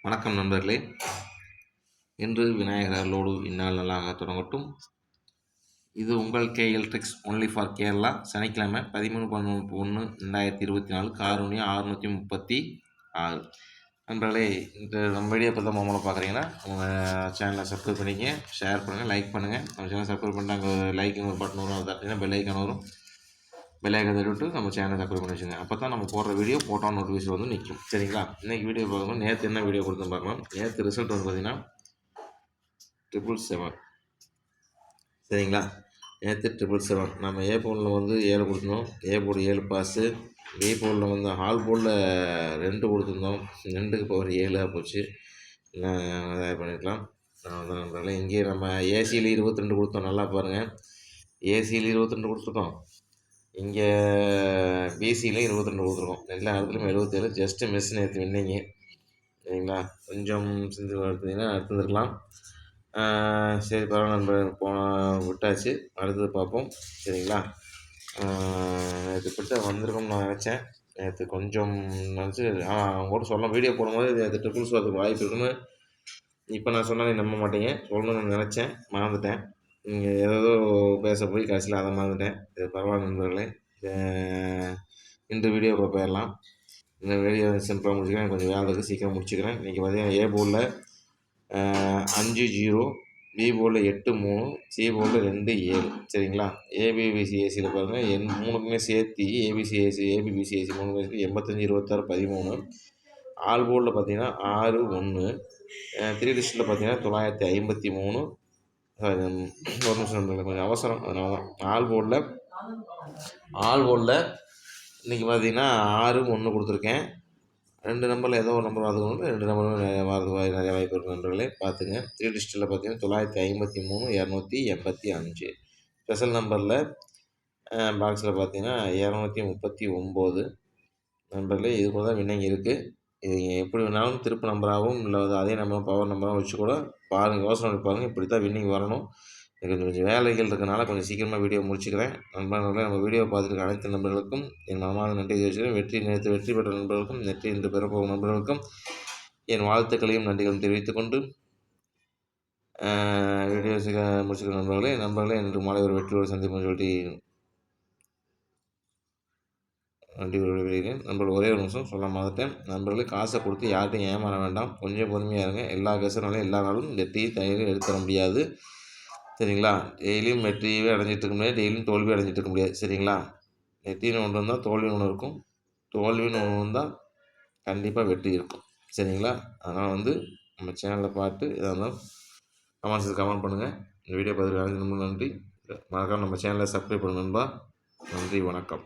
வணக்கம் நண்பர்களே. இன்று விநாயகர் அருளோடு இந்நாள் நல்லாக தொடங்கட்டும். இது உங்கள் KL tricks only for Kerala. சனிக்கிழமை 13/1/2024 காரூணியம் 636. நண்பர்களே, இந்த நம்ம வீடியோ இப்போ தான் மூலம் பார்க்குறீங்கன்னா நம்ம சேனலை சப்ஸ்கிரைப் பண்ணிங்க, ஷேர் பண்ணுங்கள், லைக் பண்ணுங்கள். நம்ம சேனலை சப்ஸ்கிரைப் பண்ணிட்டு அங்கே லைக்குன்னு ஒரு பட்டன் வரும், அதை தட்டிங்கன்னா பெல் ஐக்கான் வரும். பெல் ஐக்கான் தட்டிவிட்டு நம்ம சேனலை சப்ஸ்கிரைப் பண்ணி வச்சுங்க. அப்போ தான் நம்ம போடுற வீடியோ போட்டோ நோட்டிஃபிகேஷன் வந்து நிற்கும். சரிங்களா? இன்றைக்கி வீடியோ பார்க்கணும். நேற்று என்ன வீடியோ கொடுத்து பார்க்கலாம். நேற்று ரிசல்ட் வந்து பார்த்திங்கன்னா 777. சரிங்களா? நேற்று 777 நம்ம ஏ போர்டில் வந்து 7 கொடுத்துருந்தோம். A board 7 pass. பி போர்டில் வந்து ஹால் போர்டில் 2 கொடுத்துருந்தோம். 2க்கு பவர் 7 போச்சு. இதாக பண்ணிக்கலாம். நண்பர்களே, இங்கே நம்ம ஏசியில் 22 கொடுத்தோம். நல்லா பாருங்கள், ஏசியில் 22 கொடுத்துருக்கோம். இங்கே பிசியில் 22 கொடுத்துருக்கோம். எல்லா இடத்துலையும் 77. ஜஸ்ட்டு மிஸ் நேற்று வின்னிங்க. சரிங்களா? கொஞ்சம் செஞ்சு எடுத்தீங்கன்னா எடுத்துருக்கலாம். சரி, பரவாயில்ல நண்பர், விட்டாச்சு. அடுத்தது பார்ப்போம். சரிங்களா? நேற்று கிட்ட வந்திருக்கோம்னு நான் நினச்சேன். நேற்று கொஞ்சம் நினச்சி அவங்க கூட சொல்ல வீடியோ போடும்போது நேற்று ட்ரிபிள்ஸ் வரதுக்கு வாய்ப்பு இருக்குன்னு இப்போ நான் சொன்னாலே நம்ப மாட்டேங்க. சொல்லணும்னு நினச்சேன், மறந்துட்டேன். நீங்கள் ஏதோ பேச போய் கடைசியில் அதை மறந்துட்டேன். இது பரவாயில்ல நண்பர்களே. இன்று வீடியோ போயிடலாம். இந்த வீடியோ சிம்பிளாக முடிச்சுக்கிறேன். கொஞ்சம் வேலை இருக்குது, சீக்கிரம் முடிச்சுக்கிறேன். இன்றைக்கி பார்த்தீங்கன்னா ஏ போர்டில் 5-0, பி போர்டில் 8-3, சி போர்டில் 2-7. சரிங்களா? ஏபிபிசிஏசியில் பாருங்கள், மூணுக்குமே சேர்த்து ஏபிபிசிஏசி மூணுமே சேர்த்து 85-26-13. ஆல் போர்டில் பார்த்தீங்கன்னா 6-1. 3 டிஸ்ட்டில் பார்த்தீங்கன்னா 953. ஒரு நிமிஷம் கொஞ்சம் அவசரம், அதனால தான். ஆல் போர்டில் இன்றைக்கி பார்த்தீங்கன்னா 6-1 கொடுத்துருக்கேன். 2 நம்பரில் ஏதோ ஒரு நம்பர் வரதுக்கு வந்து 2 நம்பரும் வரது நிறைய வாய்ப்பு இருக்குது நண்பர்களே, பார்த்துங்க. 3 டிஸ்ட்டில் பார்த்தீங்கன்னா 953, 285. ஸ்பெஷல் நம்பரில் பாக்ஸில் பார்த்தீங்கன்னா 239 நண்பர்களே. இது கூட தான் வின்னிங் இருக்குது. இது எப்படி வேணாலும் திருப்பு நம்பராகவும் இல்லை அதே நம்பர் பவர் நம்பராகவும் வச்சு கூட பாருங்கள், யோசனை பண்ணி பாருங்கள். இப்படி தான் வின்னிங் வரணும். எனக்கு கொஞ்சம் வேலைகள் இருக்கனால கொஞ்சம் சீக்கிரமாக வீடியோ முடிச்சுக்கிறேன். நண்பர்களே, நம்ம வீடியோ பார்த்துருக்க அனைத்து நண்பர்களுக்கும் என் மனமார்ந்த நன்றி தெரிவிச்சுக்கிறேன். நேற்று வெற்றி பெற்ற நண்பர்களுக்கும், இன்று பெறப்போகும் நண்பர்களுக்கும் என் வாழ்த்துக்களையும் நன்றிகளும் தெரிவித்துக்கொண்டு வீடியோ முடிச்சுக்கிற நண்பர்களே, இன்று மாலை ஒரு வெற்றியோடு சந்திப்புன்னு சொல்லிட்டு நன்றி விடுகிறேன். நண்பர்கள், ஒரே ஒரு நிமிஷம் சொல்ல மறந்துட்டேன். நண்பர்களே, காசை கொடுத்து யார்கிட்டையும் ஏமாற வேண்டாம். கொஞ்சம் பொறுமையாக இருங்க. எல்லா கேசுனாலும் எல்லா நாளும் வெற்றியை தனியாக எடுத்துட முடியாது. சரிங்களா? டெய்லியும் வெற்றியவே அடைஞ்சிட்டு இருக்க முடியாது, டெய்லியும் தோல்வி அடைஞ்சிட்டு இருக்க முடியாது. சரிங்களா? வெற்றின்னு ஒன்று இருந்தால் தோல்வின்னு ஒன்று இருக்கும், தோல்வின்னு ஒன்று இருந்தால் கண்டிப்பாக வெற்றி இருக்கும். சரிங்களா? அதனால் வந்து நம்ம சேனலில் பார்த்து எதாக இருந்தாலும் கமெண்ட் பண்ணுங்கள். இந்த வீடியோ பார்த்துட்டு ரொம்ப நன்றி. மறக்காம நம்ம சேனலை சப்ஸ்கிரைப் பண்ணுங்க நண்பா. நன்றி, வணக்கம்.